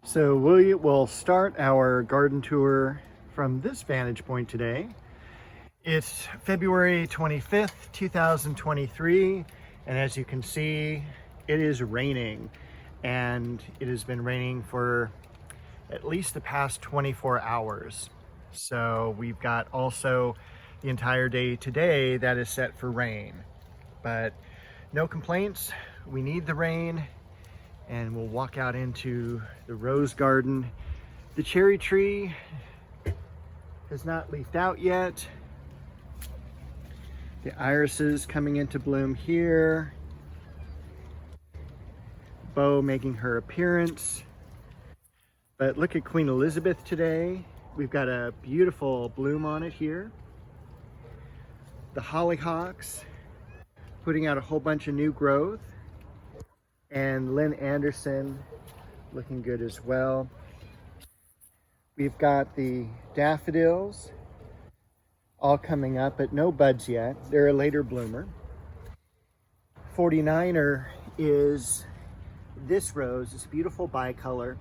So we'll start our garden tour from this vantage point today. It's February 25th, 2023, and as you can see, it is raining, and it has been raining for at least the past 24 hours. So we've got also the entire day today that is set for rain, but no complaints. We need the rain, and we'll walk out into the rose garden. The cherry tree has not leafed out yet. The irises coming into bloom here. Bow making her appearance. But look at Queen Elizabeth today. We've got a beautiful bloom on it here. The hollyhocks putting out a whole bunch of new growth. And Lynn Anderson looking good as well. We've got the daffodils all coming up, but no buds yet. They're a later bloomer. 49er is this rose, this beautiful bicolor.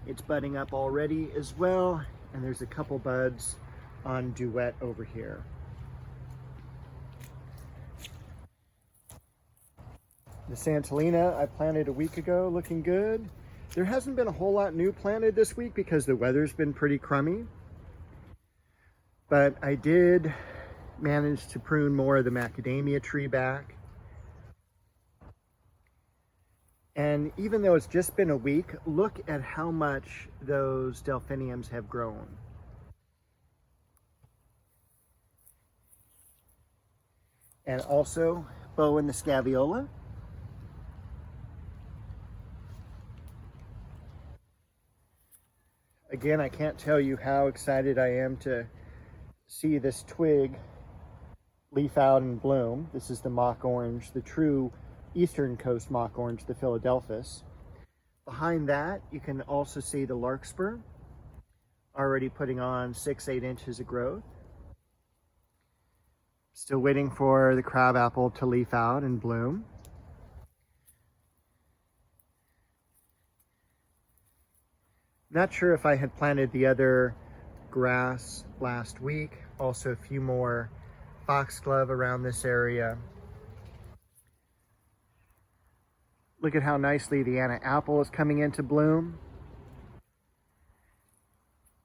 It's budding up already as well, and there's a couple buds on Duet over here. The Santolina I planted a week ago, looking good. There hasn't been a whole lot new planted this week because the weather's been pretty crummy. But I did manage to prune more of the macadamia tree back. And even though it's just been a week, look at how much those delphiniums have grown. And also, Bow and the Scaviola. Again, I can't tell you how excited I am to see this twig leaf out and bloom. This is the mock orange, the true Eastern Coast mock orange, the Philadelphus. Behind that, you can also see the larkspur already putting on 6-8 inches of growth. Still waiting for the crabapple to leaf out and bloom. Not sure if I had planted the other grass last week. Also a few more foxglove around this area. Look at how nicely the Anna apple is coming into bloom.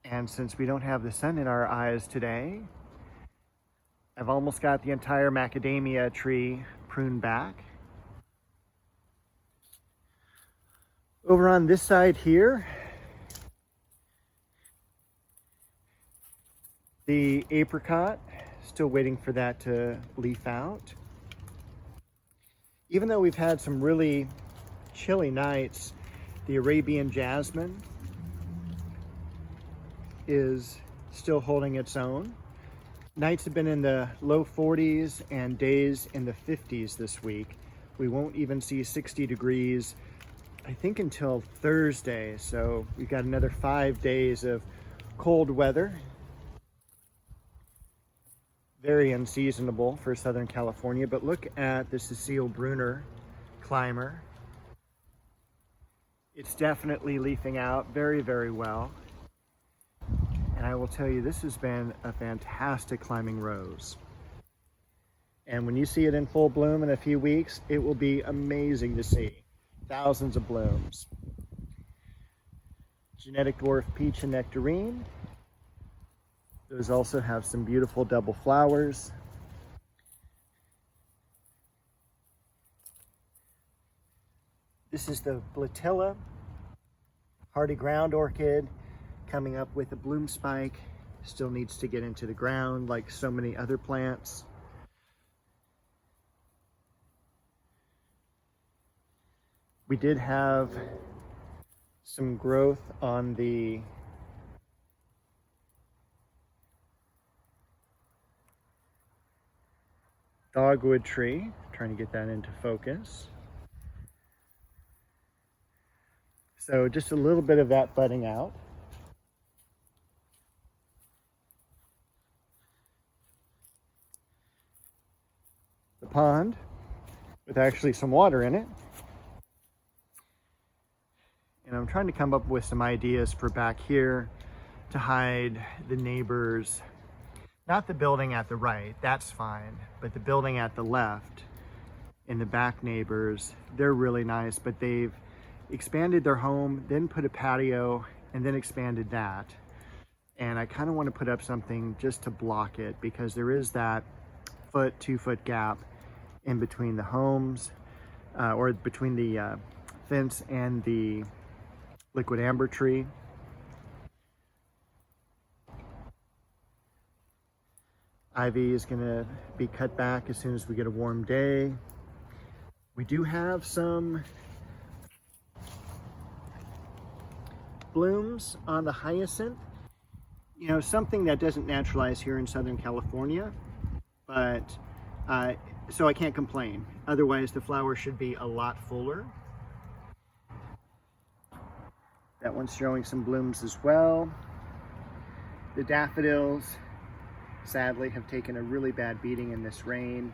And since we don't have the sun in our eyes today, I've almost got the entire macadamia tree pruned back. Over on this side here, the apricot, still waiting for that to leaf out. Even though we've had some really chilly nights, the Arabian jasmine is still holding its own. Nights have been in the low 40s and days in the 50s this week. We won't even see 60 degrees, I think, until Thursday. So we've got another 5 days of cold weather. Very unseasonable for Southern California, but look at the Cecile Bruner climber. It's definitely leafing out very, very well. And I will tell you, this has been a fantastic climbing rose. And when you see it in full bloom in a few weeks, it will be amazing to see. Thousands of blooms. Genetic dwarf peach and nectarine. Those also have some beautiful double flowers. This is the Blatilla, hardy ground orchid, coming up with a bloom spike. Still needs to get into the ground like so many other plants. We did have some growth on the dogwood tree, trying to get that into focus. So just a little bit of that budding out. The pond with actually some water in it And I'm trying to come up with some ideas for back here to hide the neighbors. Not the building at the right, that's fine, but the building at the left and the back neighbors, they're really nice, but they've expanded their home, then put a patio, and then expanded that. And I kind of want to put up something just to block it, because there is that 2-foot gap in between the homes, or between the fence and the liquid amber tree. Ivy is gonna be cut back as soon as we get a warm day. We do have some blooms on the hyacinth. You know, something that doesn't naturalize here in Southern California, but so I can't complain. Otherwise, the flower should be a lot fuller. That one's showing some blooms as well. The daffodils, sadly, have taken a really bad beating in this rain.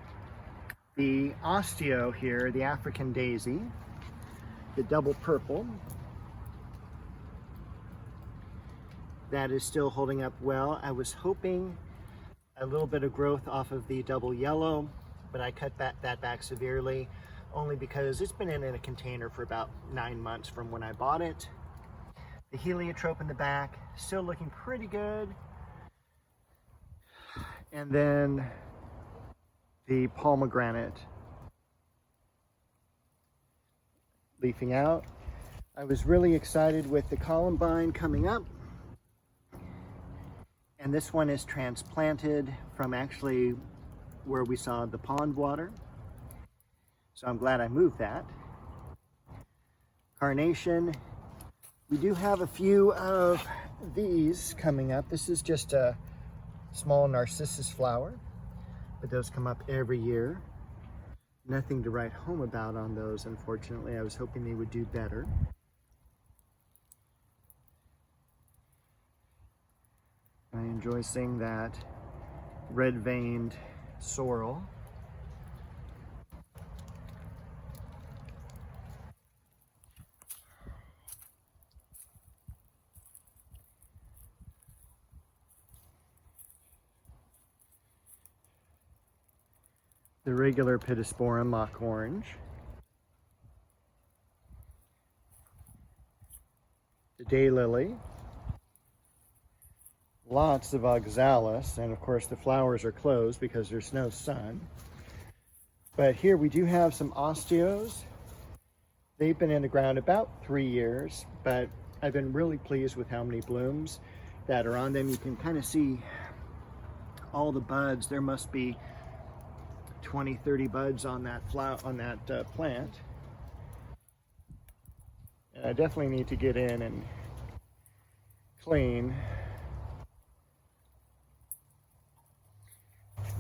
The osteo here, the African daisy, the double purple, that is still holding up well. I was hoping a little bit of growth off of the double yellow, but I cut that back severely, only because it's been in a container for about 9 months from when I bought it. The heliotrope in the back, still looking pretty good. And then the pomegranate leafing out. I was really excited with the columbine coming up. And this one is transplanted from actually where we saw the pond water. So I'm glad I moved that. Carnation. We do have a few of these coming up. This is just a small narcissus flower, but those come up every year. Nothing to write home about on those, unfortunately. I was hoping they would do better. I enjoy seeing that red-veined sorrel. The regular Pittosporum mock orange. The daylily. Lots of oxalis, and of course the flowers are closed because there's no sun. But here we do have some osteos. They've been in the ground about 3 years, but I've been really pleased with how many blooms that are on them. You can kind of see all the buds. There must be 20-30 buds on that plant. And I definitely need to get in and clean.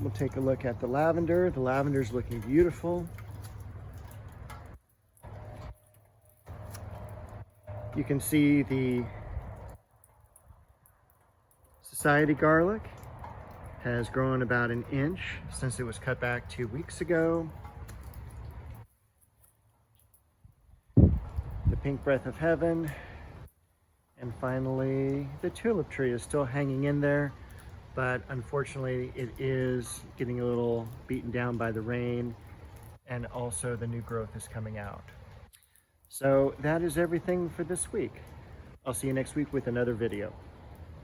We'll take a look at the lavender. The lavender's looking beautiful. You can see the society garlic has grown about 1 inch since it was cut back 2 weeks ago. The pink breath of heaven. And finally, the tulip tree is still hanging in there, but unfortunately it is getting a little beaten down by the rain, and also the new growth is coming out. So that is everything for this week. I'll see you next week with another video.